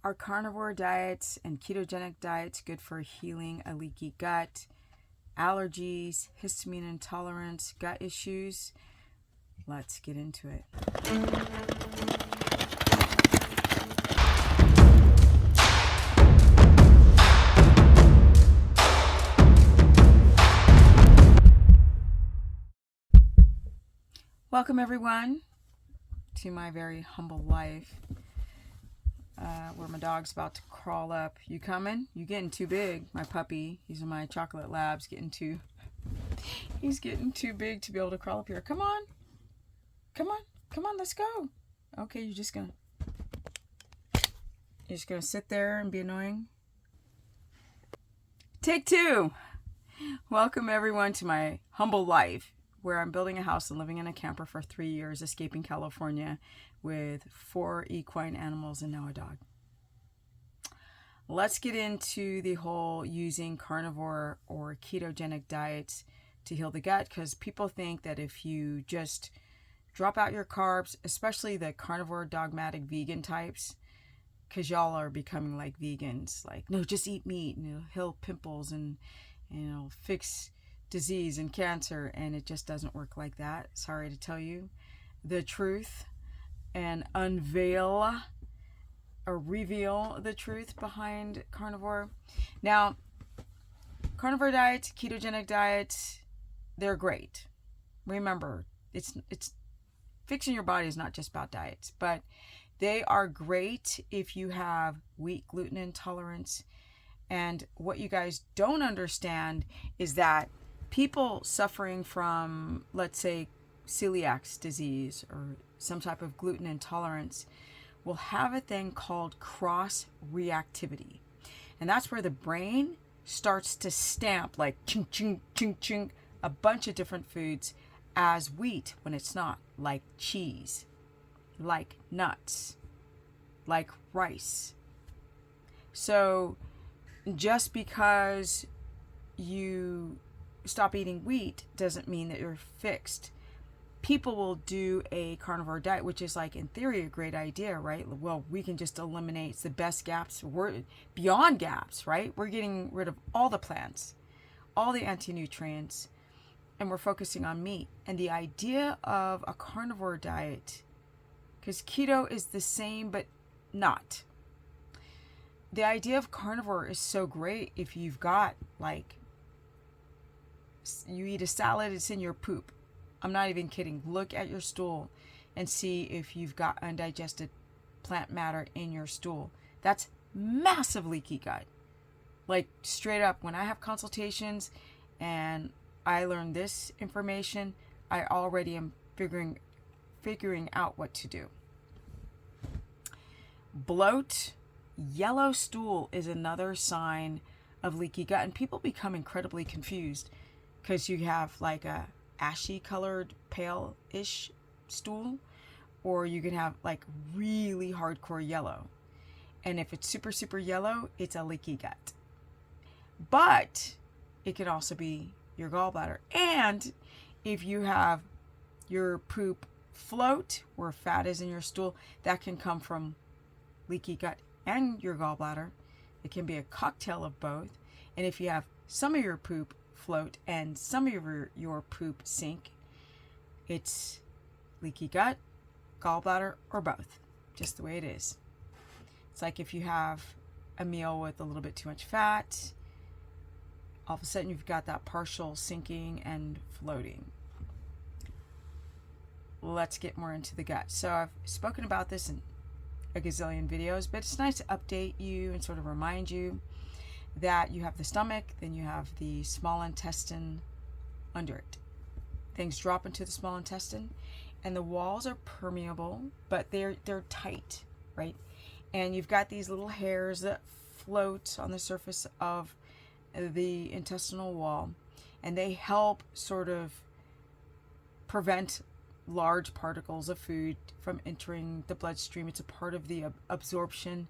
Are carnivore diets and ketogenic diets good for healing a leaky gut, allergies, histamine intolerance, gut issues? Let's get into it. Welcome everyone to my very humble life. Where my dog's about to crawl up. You coming? You getting too big. My puppy, he's in my chocolate labs, he's getting too big to be able to crawl up here. Come on, let's go. Okay, you're just gonna sit there and be annoying. Take two. Welcome everyone to my humble life, where I'm building a house and living in a camper for 3 years, escaping California with 4 equine animals and now a dog. Let's get into the whole using carnivore or ketogenic diets to heal the gut, because people think that if you just drop out your carbs, especially the carnivore dogmatic vegan types, because y'all are becoming like vegans, like, no, just eat meat and it'll heal pimples and it'll fix disease and cancer, and it just doesn't work like that. Sorry to tell you the truth and unveil or reveal the truth behind carnivore. Now, carnivore diets, ketogenic diets, they're great. Remember, it's fixing your body is not just about diets, but they are great if you have wheat gluten intolerance. And what you guys don't understand is that people suffering from, let's say, celiac disease or some type of gluten intolerance will have a thing called cross reactivity. And that's where the brain starts to stamp like ching, ching, ching, ching, a bunch of different foods as wheat when it's not, like cheese, like nuts, like rice. So just because you stop eating wheat doesn't mean that you're fixed. People will do a carnivore diet, which is, like, in theory, a great idea, right? Well, we can just eliminate the best gaps. We're beyond gaps, right? We're getting rid of all the plants, all the anti-nutrients, and we're focusing on meat. And the idea of a carnivore diet, because keto is the same but not. The idea of carnivore is so great if you've got, like, you eat a salad, it's in your poop. I'm not even kidding. Look at your stool and see if you've got undigested plant matter in your stool. That's massive leaky gut. Like, straight up, when I have consultations and I learn this information, I already am figuring out what to do. Bloat, yellow stool is another sign of leaky gut, and people become incredibly confused because you have like a ashy colored pale-ish stool, or you can have like really hardcore yellow. And if it's super yellow, it's a leaky gut. But it can also be your gallbladder. And if you have your poop float, where fat is in your stool, that can come from leaky gut and your gallbladder. It can be a cocktail of both. And if you have some of your poop float and some of your poop sink, it's leaky gut, gallbladder, or both. Just the way it is. It's like if you have a meal with a little bit too much fat, all of a sudden you've got that partial sinking and floating. Let's get more into the gut. So I've spoken about this in a gazillion videos, but it's nice to update you and sort of remind you that you have the stomach, then you have the small intestine under it. Things drop into the small intestine, and the walls are permeable, but they're tight, right? And you've got these little hairs that float on the surface of the intestinal wall, and they help sort of prevent large particles of food from entering the bloodstream. It's a part of the absorption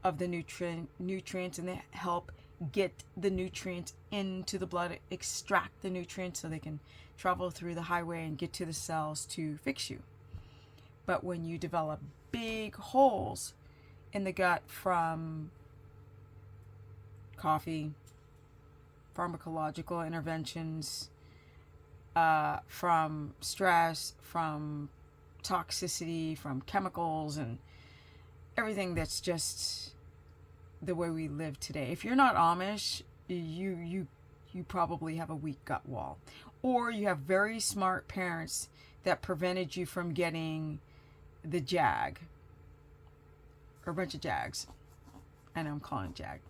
of the nutrients, and they help get the nutrients into the blood, extract the nutrients so they can travel through the highway and get to the cells to fix you. But when you develop big holes in the gut from coffee, pharmacological interventions, from stress, from toxicity, from chemicals, and everything that's just the way we live today. If you're not Amish, you probably have a weak gut wall, or you have very smart parents that prevented you from getting the jag, or a bunch of jags. I know I'm calling it jag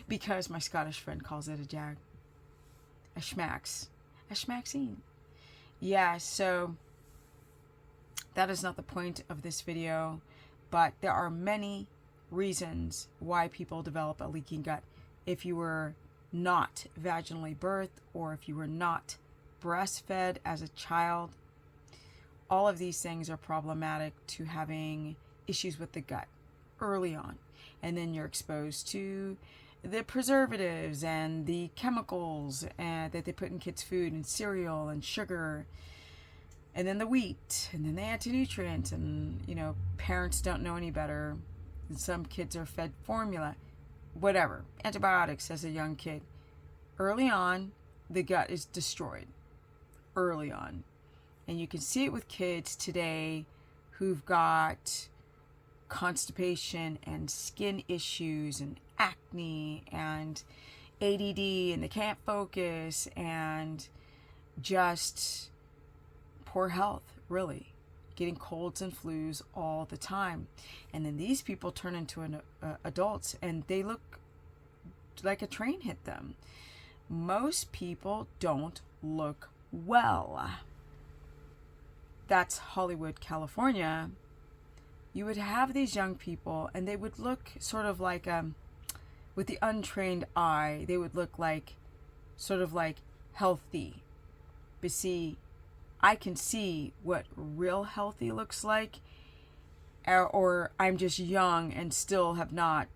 because my Scottish friend calls it a jag, a schmaxine. Yeah, so that is not the point of this video, but there are many reasons why people develop a leaky gut. If you were not vaginally birthed, or if you were not breastfed as a child, all of these things are problematic to having issues with the gut early on. And then you're exposed to the preservatives and the chemicals that they put in kids' food, and cereal and sugar, and then the wheat, and then the anti-nutrients, and parents don't know any better. And some kids are fed formula, whatever, antibiotics as a young kid. Early on, the gut is destroyed early on. And you can see it with kids today who've got constipation and skin issues and acne and ADD, and they can't focus, and just poor health, really, getting colds and flus all the time. And then these people turn into adults, and they look like a train hit them. Most people don't look well. That's Hollywood, California. You would have these young people, and they would look sort of like, with the untrained eye, they would look like, sort of like healthy. But see, I can see what real healthy looks like, or I'm just young and still have not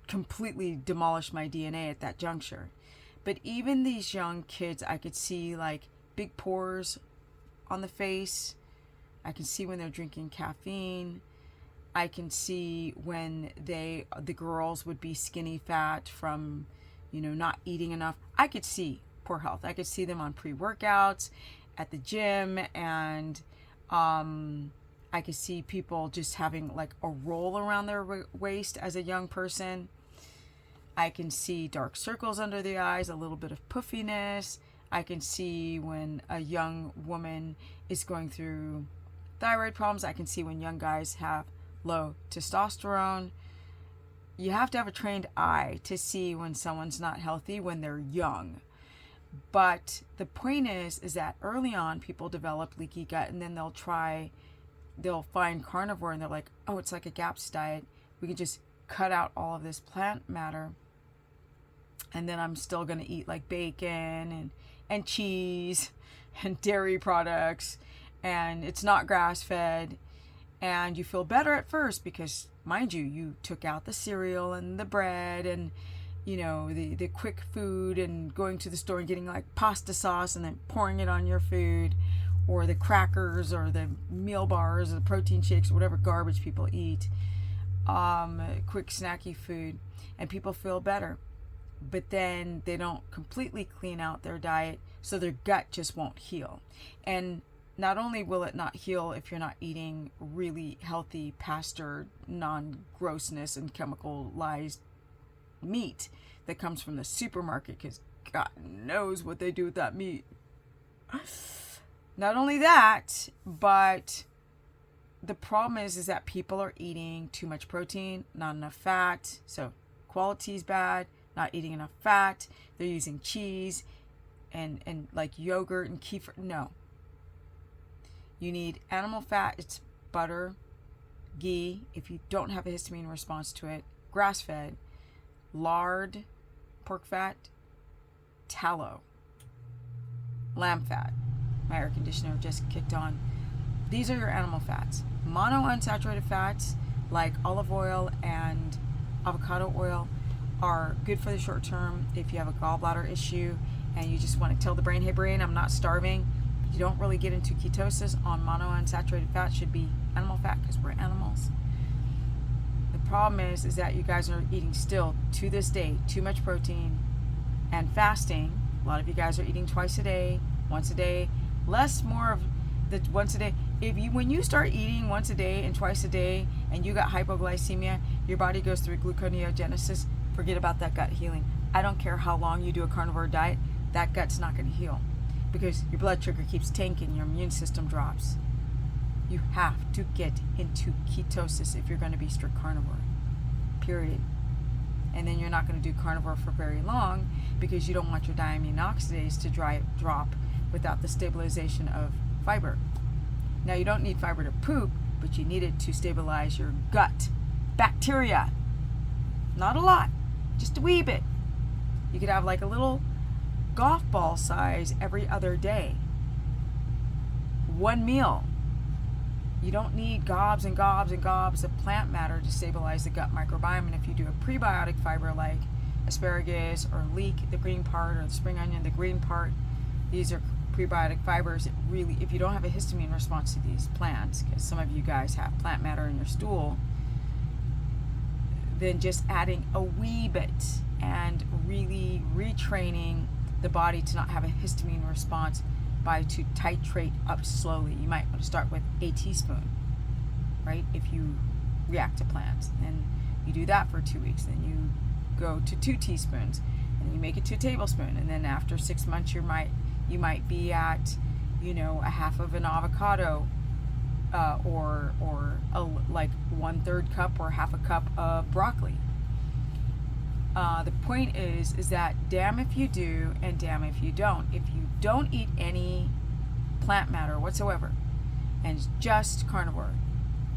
completely demolished my DNA at that juncture. But even these young kids, I could see like big pores on the face. I can see when they're drinking caffeine. I can see when the girls would be skinny fat from, not eating enough. I could see poor health. I could see them on pre-workouts at the gym, and I could see people just having like a roll around their waist as a young person. I can see dark circles under the eyes, a little bit of puffiness. I can see when a young woman is going through thyroid problems. I can see when young guys have low testosterone. You have to have a trained eye to see when someone's not healthy when they're young. But the point is that early on people develop leaky gut, and then they'll find carnivore, and they're like, oh, it's like a GAPS diet. We can just cut out all of this plant matter, and then I'm still going to eat like bacon and cheese and dairy products, and it's not grass-fed. And you feel better at first because, mind you took out the cereal and the bread and, the quick food, and going to the store and getting like pasta sauce and then pouring it on your food, or the crackers or the meal bars or the protein shakes or whatever garbage people eat, quick snacky food, and people feel better. But then they don't completely clean out their diet, so their gut just won't heal. And not only will it not heal if you're not eating really healthy pasture, non-grossness and chemicalized meat that comes from the supermarket, because God knows what they do with that meat. Not only that, but the problem is that people are eating too much protein, not enough fat. So quality's bad, not eating enough fat. They're using cheese and like yogurt and kefir. No. You need animal fat. It's butter, ghee, if you don't have a histamine response to it, grass-fed, lard, pork fat, tallow, lamb fat. My air conditioner just kicked on. These are your animal fats. Monounsaturated fats like olive oil and avocado oil are good for the short term if you have a gallbladder issue and you just want to tell the brain, hey brain, I'm not starving. You don't really get into ketosis on monounsaturated fat. Should be animal fat because we're animals. The problem is that you guys are eating still, to this day, too much protein and fasting. A lot of you guys are eating twice a day, once a day, more of the once a day. When you start eating once a day and twice a day and you got hypoglycemia, your body goes through gluconeogenesis, forget about that gut healing. I don't care how long you do a carnivore diet, that gut's not going to heal because your blood sugar keeps tanking, your immune system drops. You have to get into ketosis if you're going to be strict carnivore, period. And then you're not going to do carnivore for very long because you don't want your diamine oxidase to drop without the stabilization of fiber. Now, you don't need fiber to poop, but you need it to stabilize your gut bacteria. Not a lot, just a wee bit. You could have like a little golf ball size every other day. One meal. You don't need gobs and gobs and gobs of plant matter to stabilize the gut microbiome. And if you do a prebiotic fiber like asparagus or leek, the green part, or the spring onion, the green part, these are prebiotic fibers. It really, if you don't have a histamine response to these plants, because some of you guys have plant matter in your stool, then just adding a wee bit and really retraining the body to not have a histamine response to titrate up slowly. You might want to start with a teaspoon, right? If you react to plants, and you do that for 2 weeks, then you go to 2 teaspoons, and you make it to a tablespoon, and then after 6 months, you might be at, a half of an avocado, or like 1/3 cup or half a cup of broccoli. The point is that damn if you do and damn if you don't. If you don't eat any plant matter whatsoever and it's just carnivore,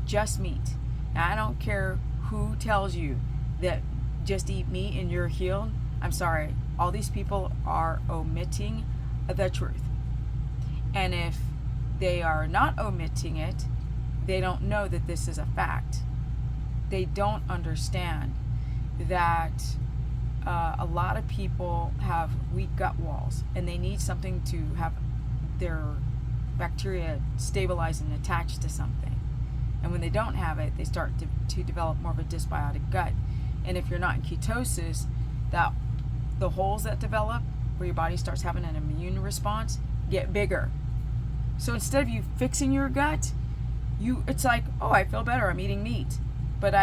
just meat. Now, I don't care who tells you that just eat meat and you're healed. I'm sorry. All these people are omitting the truth. And if they are not omitting it, they don't know that this is a fact. They don't understand that a lot of people have weak gut walls and they need something to have their bacteria stabilize and attach to something. And when they don't have it, they start to develop more of a dysbiotic gut. And if you're not in ketosis, that the holes that develop where your body starts having an immune response get bigger. So instead of you fixing your gut, it's like, oh, I feel better, I'm eating meat. But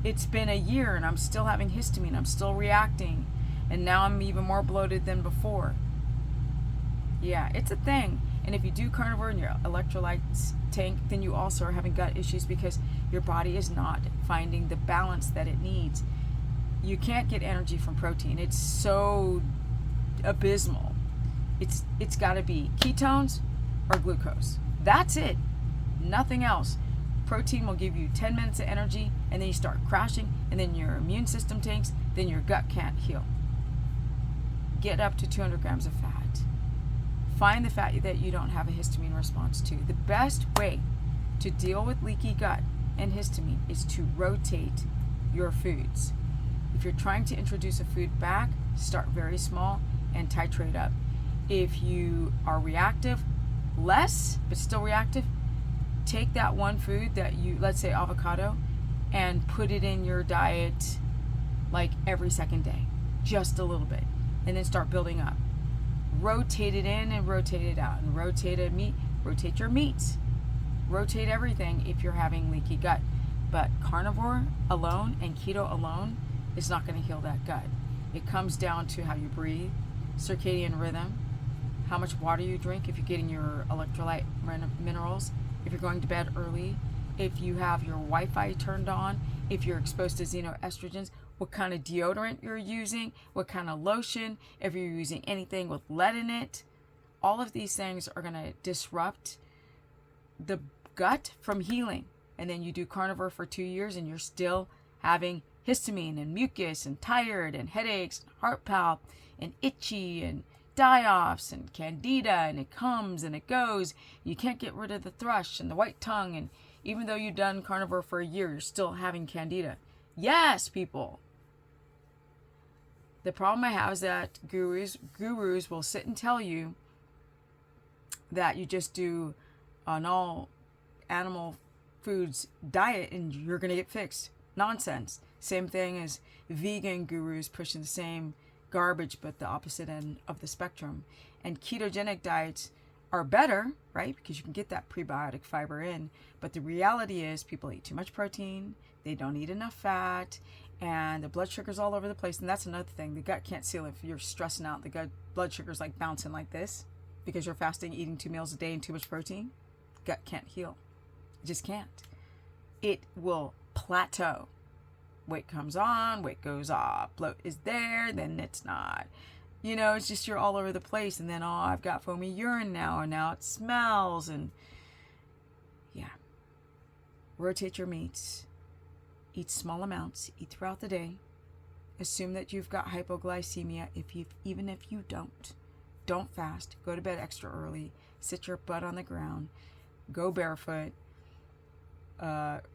it's been a year and I'm still having histamine, I'm still reacting, and now I'm even more bloated than before. Yeah, it's a thing. And if you do carnivore and your electrolytes tank, then you also are having gut issues because your body is not finding the balance that it needs. You can't get energy from protein. It's so abysmal. It's got to be ketones or glucose. That's it. Nothing else. Protein will give you 10 minutes of energy, and then you start crashing, and then your immune system tanks, then your gut can't heal. Get up to 200 grams of fat. Find the fat that you don't have a histamine response to. The best way to deal with leaky gut and histamine is to rotate your foods. If you're trying to introduce a food back, start very small and titrate up. If you are reactive, less, but still reactive, take that one food that let's say avocado, and put it in your diet like every second day, just a little bit, and then start building up. Rotate it in and rotate it out, and rotate your meats, rotate everything if you're having leaky gut. But carnivore alone and keto alone is not going to heal that gut. It comes down to how you breathe, circadian rhythm, how much water you drink, if you're getting your electrolyte minerals, if you're going to bed early, if you have your Wi-Fi turned on, if you're exposed to xenoestrogens, what kind of deodorant you're using, what kind of lotion, if you're using anything with lead in it. All of these things are going to disrupt the gut from healing. And then you do carnivore for 2 years and you're still having histamine and mucus and tired and headaches and heart palp and itchy and die-offs and candida, and it comes and it goes. You can't get rid of the thrush and the white tongue, and even though you've done carnivore for a year, you're still having candida. Yes, people. The problem I have is that gurus will sit and tell you that you just do an all animal foods diet and you're going to get fixed. Nonsense. Same thing as vegan gurus pushing the same garbage but the opposite end of the spectrum. And ketogenic diets are better, right? Because you can get that prebiotic fiber in. But the reality is people eat too much protein, they don't eat enough fat, and the blood sugar's all over the place. And that's another thing. The gut can't seal it. If you're stressing out, the gut blood sugar's like bouncing like this because you're fasting, eating 2 meals a day and too much protein. Gut can't heal. It just can't. It will plateau. Weight comes on, weight goes off. Bloat is there, then it's not. You know, it's just you're all over the place. And then, oh, I've got foamy urine now, and now it smells. And yeah. Rotate your meats. Eat small amounts. Eat throughout the day. Assume that you've got hypoglycemia. Even if you don't fast. Go to bed extra early. Sit your butt on the ground. Go barefoot.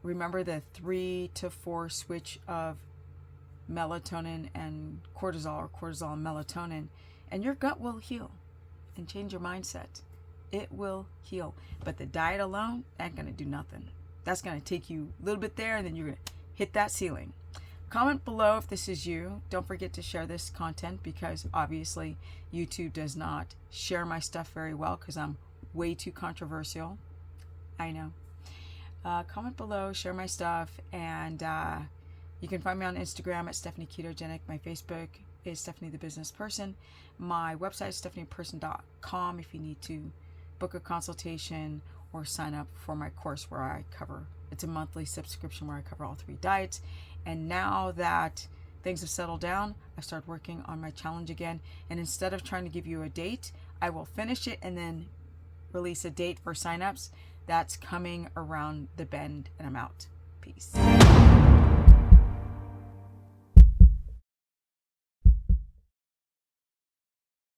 Remember the 3 to 4 switch of melatonin and cortisol, or cortisol and melatonin, and your gut will heal and change your mindset. It will heal. But the diet alone ain't going to do nothing. That's going to take you a little bit there, and then you're going to hit that ceiling. Comment below if this is you. Don't forget to share this content, because obviously YouTube does not share my stuff very well because I'm way too controversial. I know. Comment below, share my stuff, and you can find me on Instagram at Stephanie Ketogenic. My Facebook is Stephanie the Business Person. My website is stephanieperson.com if you need to book a consultation or sign up for my course where I cover, it's a monthly subscription where I cover all 3 diets. And now that things have settled down, I started working on my challenge again. And instead of trying to give you a date, I will finish it and then release a date for signups. That's coming around the bend, and I'm out. Peace.